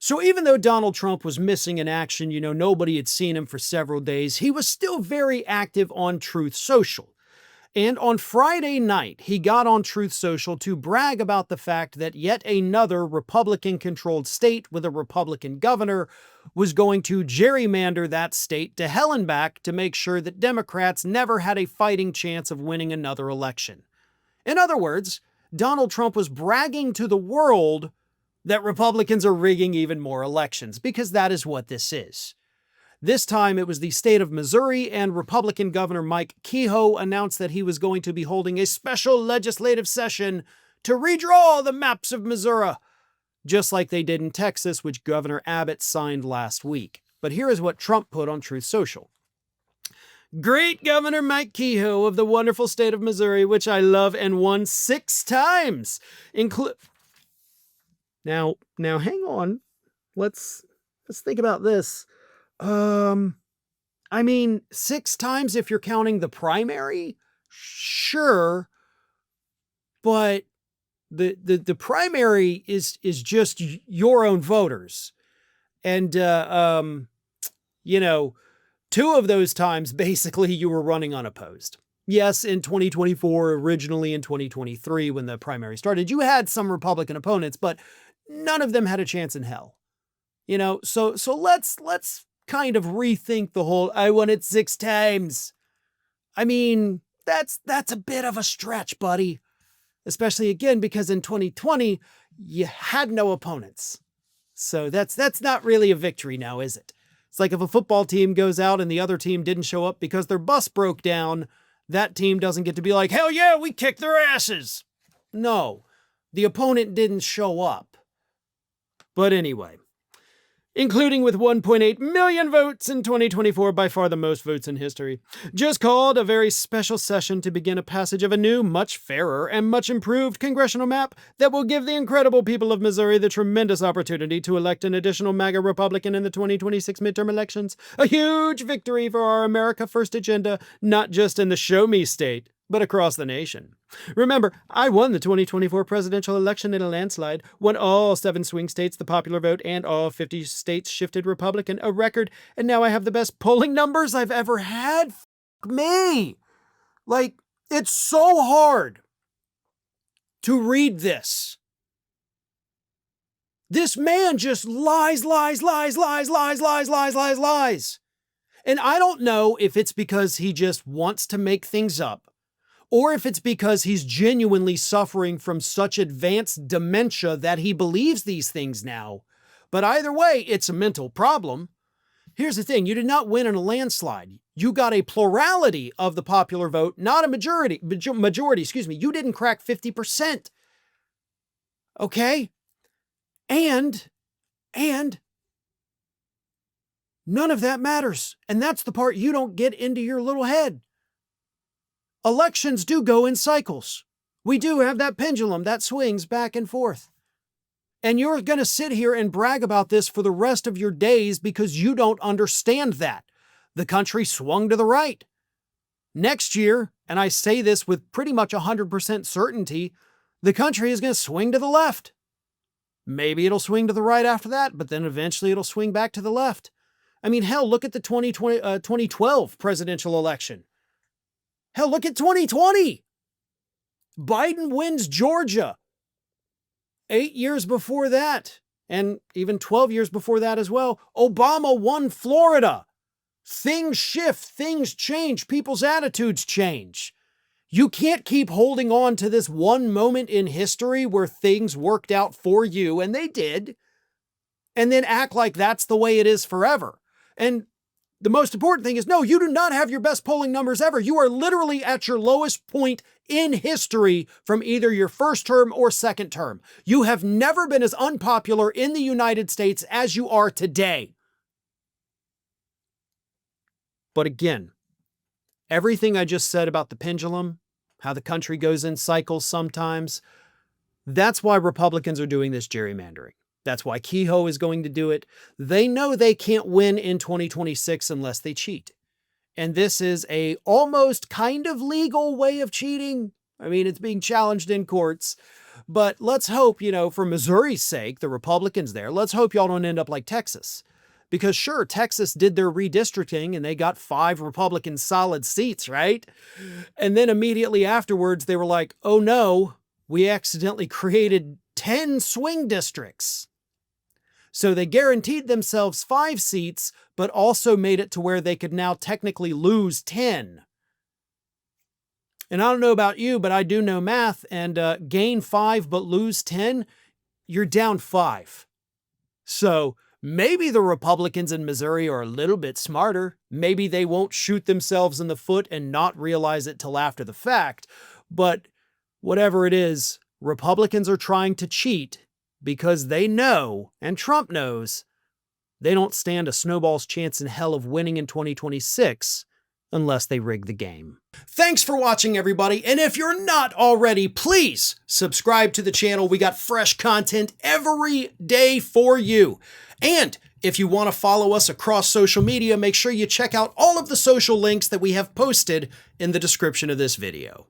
So even though Donald Trump was missing in action, nobody had seen him for several days, he was still very active on Truth Social. And on Friday night, he got on Truth Social to brag about the fact that yet another Republican-controlled state with a Republican governor was going to gerrymander that state to hell and back to make sure that Democrats never had a fighting chance of winning another election. In other words, Donald Trump was bragging to the world that Republicans are rigging even more elections, because that is what this is. This time it was the state of Missouri, and Republican Governor Mike Kehoe announced that he was going to be holding a special legislative session to redraw the maps of Missouri, just like they did in Texas, which Governor Abbott signed last week. But here is what Trump put on Truth Social. Great Governor Mike Kehoe of the wonderful state of Missouri, which I love and won 6 times. Now hang on. Let's think about this. 6 times if you're counting the primary, sure, but the primary is just your own voters, and 2 of those times basically you were running unopposed. Yes, in 2024, originally in 2023 when the primary started, you had some Republican opponents, but none of them had a chance in hell. So let's kind of rethink the whole, I won it 6 times. That's a bit of a stretch, buddy. Especially again, because in 2020, you had no opponents. So that's not really a victory now, is it? It's like if a football team goes out and the other team didn't show up because their bus broke down, that team doesn't get to be like, hell yeah, we kicked their asses. No, the opponent didn't show up. But anyway, including with 1.8 million votes in 2024, by far the most votes in history, just called a very special session to begin a passage of a new, much fairer, and much improved congressional map that will give the incredible people of Missouri the tremendous opportunity to elect an additional MAGA Republican in the 2026 midterm elections. A huge victory for our America First agenda, not just in the Show Me state, but across the nation. Remember, I won the 2024 presidential election in a landslide, won all 7 swing states the popular vote, and all 50 states shifted Republican, a record, and now I have the best polling numbers I've ever had. F*** me! It's so hard to read this. This man just lies. And I don't know if it's because he just wants to make things up, or if it's because he's genuinely suffering from such advanced dementia that he believes these things now. But either way, it's a mental problem. Here's the thing. You did not win in a landslide. You got a plurality of the popular vote, not a majority. You didn't crack 50%. Okay? And none of that matters. And that's the part you don't get into your little head. Elections do go in cycles. We do have that pendulum that swings back and forth. And you're going to sit here and brag about this for the rest of your days because you don't understand that. The country swung to the right. Next year, and I say this with pretty much 100% certainty, the country is going to swing to the left. Maybe it'll swing to the right after that, but then eventually it'll swing back to the left. Hell, look at the 2012 presidential election. Hell, look at 2020. Biden wins Georgia. 8 years before that, and even 12 years before that as well, Obama won Florida. Things shift, things change, people's attitudes change. You can't keep holding on to this one moment in history where things worked out for you, and they did, and then act like that's the way it is forever. And the most important thing is, no, you do not have your best polling numbers ever. You are literally at your lowest point in history from either your first term or second term. You have never been as unpopular in the United States as you are today. But again, everything I just said about the pendulum, how the country goes in cycles sometimes, that's why Republicans are doing this gerrymandering. That's why Kehoe is going to do it. They know they can't win in 2026 unless they cheat. And this is a almost kind of legal way of cheating. It's being challenged in courts, But let's hope, for Missouri's sake, the Republicans there, let's hope y'all don't end up like Texas. Because sure, Texas did their redistricting and they got 5 Republican solid seats, right? And then immediately afterwards, they were like, oh no, we accidentally created 10 swing districts. So they guaranteed themselves 5 seats, but also made it to where they could now technically lose 10. And I don't know about you, but I do know math, and gain 5 but lose 10, you're down 5. So maybe the Republicans in Missouri are a little bit smarter. Maybe they won't shoot themselves in the foot and not realize it till after the fact. But whatever it is, Republicans are trying to cheat because they know, and Trump knows, they don't stand a snowball's chance in hell of winning in 2026 unless they rig the game. Thanks for watching, everybody, and if you're not already, please subscribe to the channel. We got fresh content every day for you. And if you want to follow us across social media, make sure you check out all of the social links that we have posted in the description of this video.